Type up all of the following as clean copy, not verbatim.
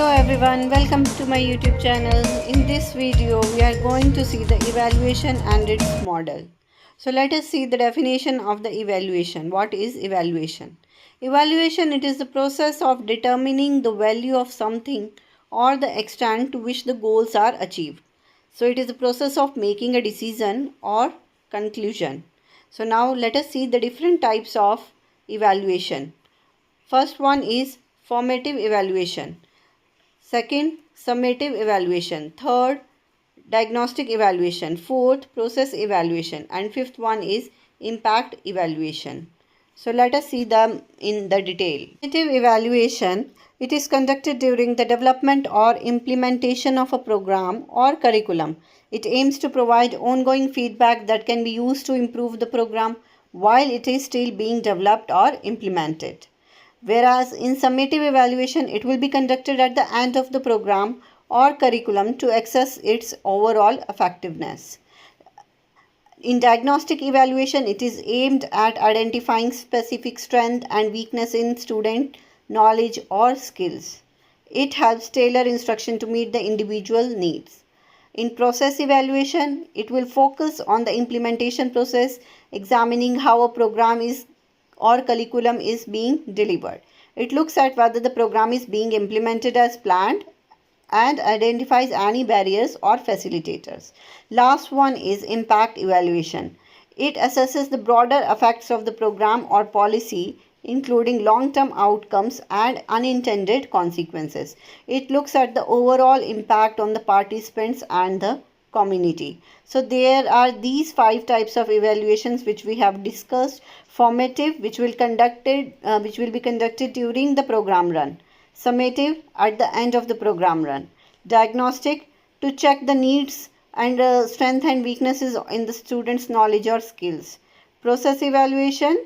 Hello everyone, welcome to my YouTube channel. In this video, we are going to see the evaluation and its model. So let us see the definition of the evaluation. What is evaluation? Evaluation, it is the process of determining the value of something or the extent to which the goals are achieved. So it is the process of making a decision or conclusion. So now let us see the different types of evaluation. First one is formative evaluation. Second, summative evaluation. Third, diagnostic evaluation. Fourth, process evaluation. And fifth one is impact evaluation. So let us see them in the detail. Summative evaluation, it is conducted during the development or implementation of a program or curriculum. It aims to provide ongoing feedback that can be used to improve the program while it is still being developed or implemented. Whereas in summative evaluation, it will be conducted at the end of the program or curriculum to assess its overall effectiveness. In diagnostic evaluation, it is aimed at identifying specific strength and weakness in student knowledge or skills. It helps tailor instruction to meet the individual needs. In process evaluation, it will focus on the implementation process, examining how a program is or curriculum is being delivered. It looks at whether the program is being implemented as planned and identifies any barriers or facilitators. Last one is impact evaluation. It assesses the broader effects of the program or policy, including long-term outcomes and unintended consequences. It looks at the overall impact on the participants and the community. So there are these 5 types of evaluations which we have discussed. Formative, which will be conducted during the program run. Summative, at the end of the program run. Diagnostic, to check the needs and strength and weaknesses in the students' knowledge or skills. Process evaluation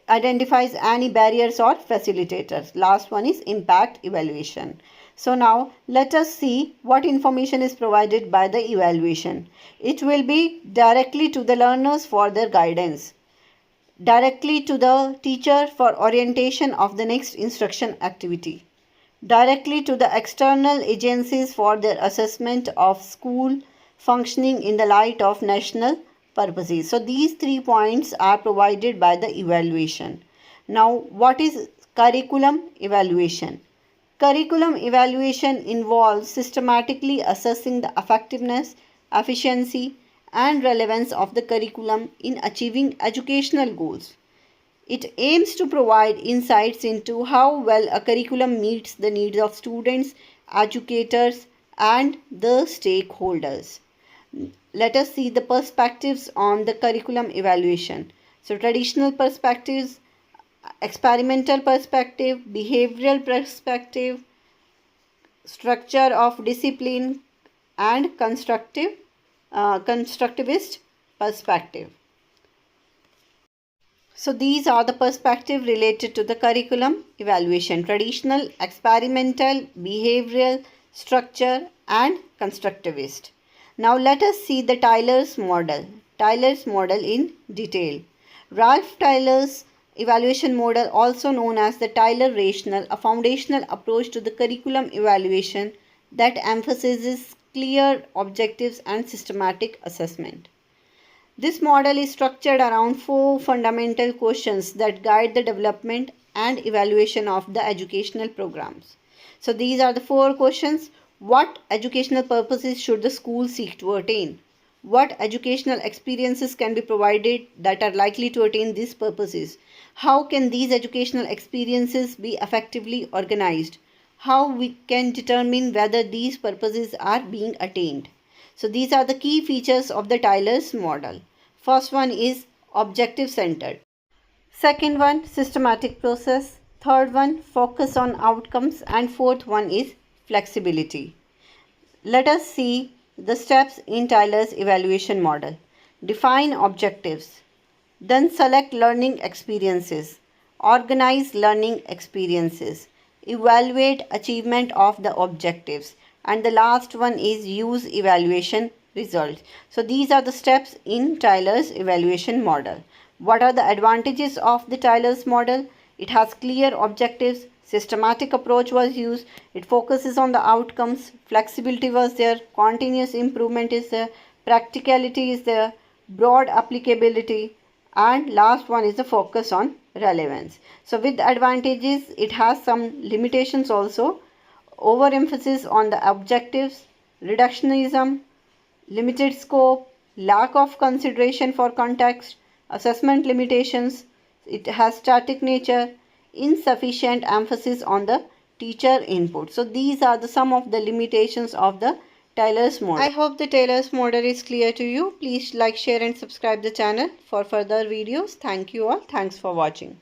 identifies any barriers or facilitators. Last one is impact evaluation. So now let us see what information is provided by the evaluation. It will be directly to the learners for their guidance, directly to the teacher for orientation of the next instruction activity, directly to the external agencies for their assessment of school functioning in the light of national purposes. So these 3 points are provided by the evaluation. Now what is curriculum evaluation? Curriculum evaluation involves systematically assessing the effectiveness, efficiency, and relevance of the curriculum in achieving educational goals. It aims to provide insights into how well a curriculum meets the needs of students, educators, and the stakeholders. Let us see the perspectives on the curriculum evaluation. So traditional perspectives, experimental perspective, behavioral perspective, structure of discipline, and constructivist perspective. So these are the perspectives related to the curriculum evaluation: traditional, experimental, behavioral, structure, and constructivist. Now let us see the Tyler's model. Tyler's model in detail. Ralph Tyler's evaluation model, also known as the Tyler Rational, a foundational approach to the curriculum evaluation that emphasizes clear objectives and systematic assessment. This model is structured around 4 fundamental questions that guide the development and evaluation of the educational programs. So these are the 4 questions. What educational purposes should the school seek to attain? What educational experiences can be provided that are likely to attain these purposes? How can these educational experiences be effectively organized? How we can determine whether these purposes are being attained? So these are the key features of the Tyler's model. First one is objective centered. Second one, systematic process. Third one, focus on outcomes. And fourth one is flexibility. Let us see the steps in Tyler's evaluation model. Define objectives. Then select learning experiences. Organize learning experiences. Evaluate achievement of the objectives. And the last one is use evaluation results. So these are the steps in Tyler's evaluation model. What are the advantages of the Tyler's model? It has clear objectives, Systematic approach was used. It focuses on the outcomes. Flexibility was there. Continuous improvement is there. Practicality is there. Broad applicability. And last one is the focus on relevance. So with advantages, it has some limitations also. Overemphasis on the objectives, reductionism, limited scope, lack of consideration for context, assessment limitations, it has static nature, insufficient emphasis on the teacher input. So these are some of the limitations of the Taylor's model. I hope the Taylor's model is clear to you. Please like, share and subscribe the channel for further videos. Thank you all. Thanks for watching.